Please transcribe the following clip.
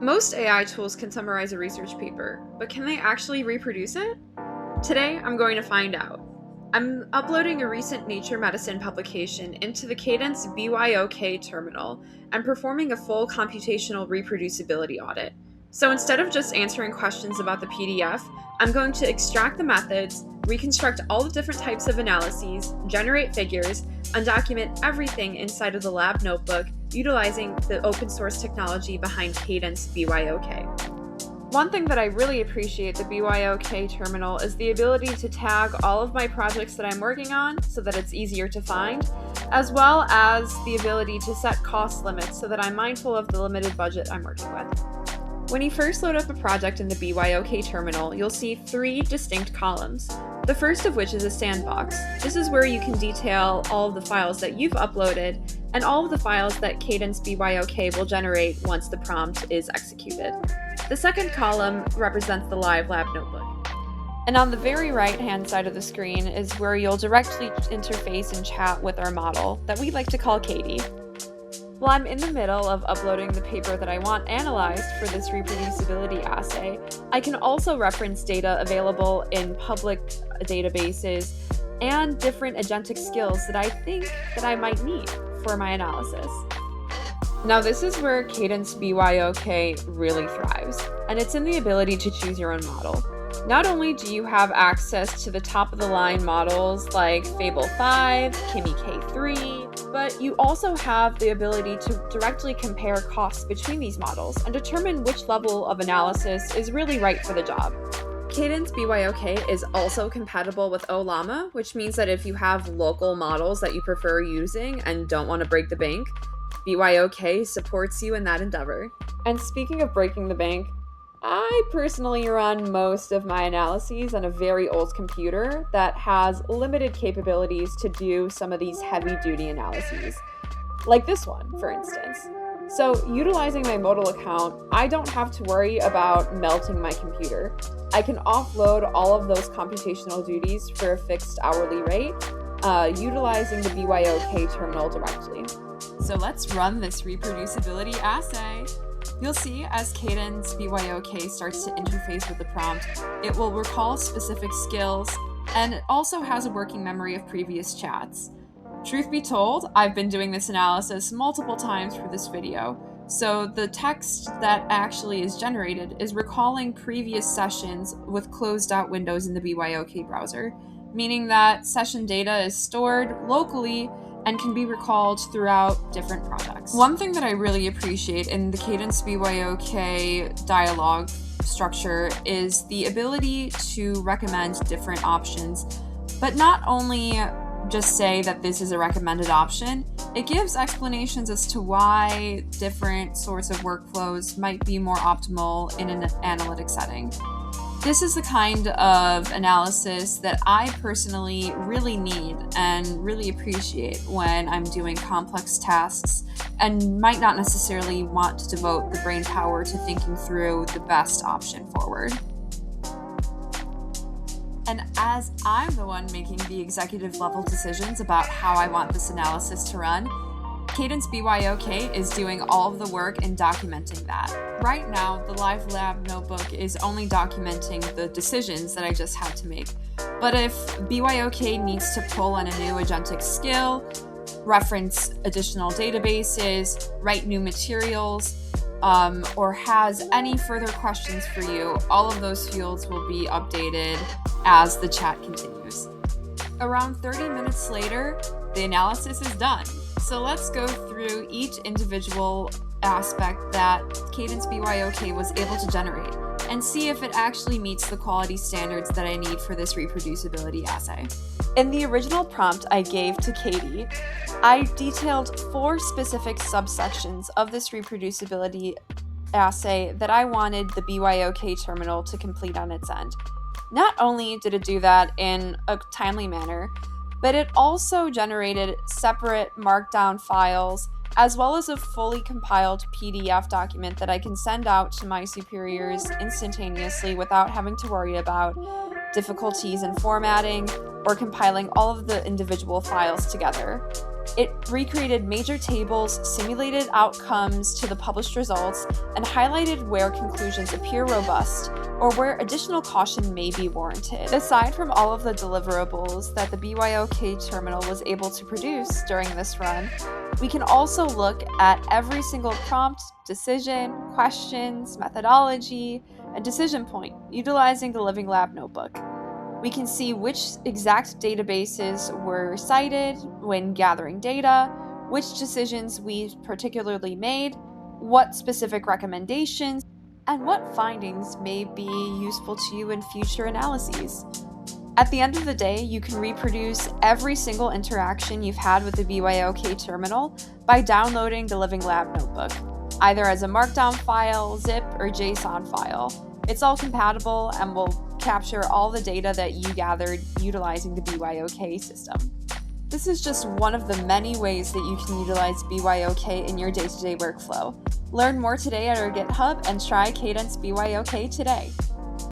Most AI tools can summarize a research paper, but can they actually reproduce it? Today, I'm going to find out. I'm uploading a recent Nature Medicine publication into the K-Dense BYOK terminal and performing a full computational reproducibility audit. So instead of just answering questions about the PDF, I'm going to extract the methods, reconstruct all the different types of analyses, generate figures, and document everything inside of the lab notebook utilizing the open source technology behind K-Dense BYOK. One thing that I really appreciate the BYOK terminal is the ability to tag all of my projects that I'm working on so that it's easier to find, as well as the ability to set cost limits so that I'm mindful of the limited budget I'm working with. When you first load up a project in the BYOK terminal, you'll see 3 distinct columns. The first of which is a sandbox. This is where you can detail all of the files that you've uploaded and all of the files that K-Dense BYOK will generate once the prompt is executed. The second column represents the live lab notebook. And on the very right-hand side of the screen is where you'll directly interface and chat with our model that we like to call Katie. While I'm in the middle of uploading the paper that I want analyzed for this reproducibility assay, I can also reference data available in public databases and different agentic skills that I think that I might need for my analysis. Now this is where K-Dense BYOK really thrives, and it's in the ability to choose your own model. Not only do you have access to the top-of-the-line models like Fable 5, Kimi K3, but you also have the ability to directly compare costs between these models and determine which level of analysis is really right for the job. K-Dense BYOK is also compatible with OLLAMA, which means that if you have local models that you prefer using and don't want to break the bank, BYOK supports you in that endeavor. And speaking of breaking the bank, I personally run most of my analyses on a very old computer that has limited capabilities to do some of these heavy-duty analyses, like this one, for instance. So, utilizing my Modal account, I don't have to worry about melting my computer. I can offload all of those computational duties for a fixed hourly rate, utilizing the BYOK terminal directly. So let's run this reproducibility assay. You'll see as K-Dense BYOK starts to interface with the prompt, it will recall specific skills, and it also has a working memory of previous chats. Truth be told, I've been doing this analysis multiple times for this video, so the text that actually is generated is recalling previous sessions with closed out windows in the BYOK browser, meaning that session data is stored locally and can be recalled throughout different projects. One thing that I really appreciate in the K-Dense BYOK dialogue structure is the ability to recommend different options, but not only just say that this is a recommended option, it gives explanations as to why different sorts of workflows might be more optimal in an analytic setting. This is the kind of analysis that I personally really need and really appreciate when I'm doing complex tasks and might not necessarily want to devote the brain power to thinking through the best option forward. And as I'm the one making the executive level decisions about how I want this analysis to run, K-Dense BYOK is doing all of the work in documenting that. Right now, the Live Lab notebook is only documenting the decisions that I just had to make. But if BYOK needs to pull in a new agentic skill, reference additional databases, write new materials, or has any further questions for you, all of those fields will be updated as the chat continues. Around 30 minutes later, the analysis is done. So let's go through each individual aspect that K-Dense BYOK was able to generate and see if it actually meets the quality standards that I need for this reproducibility assay. In the original prompt I gave to Katie, I detailed 4 specific subsections of this reproducibility assay that I wanted the BYOK terminal to complete on its end. Not only did it do that in a timely manner, but it also generated separate markdown files as well as a fully compiled PDF document that I can send out to my superiors instantaneously without having to worry about difficulties in formatting or compiling all of the individual files together. It recreated major tables, simulated outcomes to the published results, and highlighted where conclusions appear robust or where additional caution may be warranted. Aside from all of the deliverables that the BYOK terminal was able to produce during this run, we can also look at every single prompt, decision, questions, methodology, and decision point utilizing the Living Lab notebook. We can see which exact databases were cited when gathering data, which decisions we particularly made, what specific recommendations, and what findings may be useful to you in future analyses. At the end of the day, you can reproduce every single interaction you've had with the BYOK terminal by downloading the Living Lab notebook, either as a Markdown file, zip, or JSON file. It's all compatible and will capture all the data that you gathered utilizing the BYOK system. This is just one of the many ways that you can utilize BYOK in your day-to-day workflow. Learn more today at our GitHub and try K-Dense BYOK today.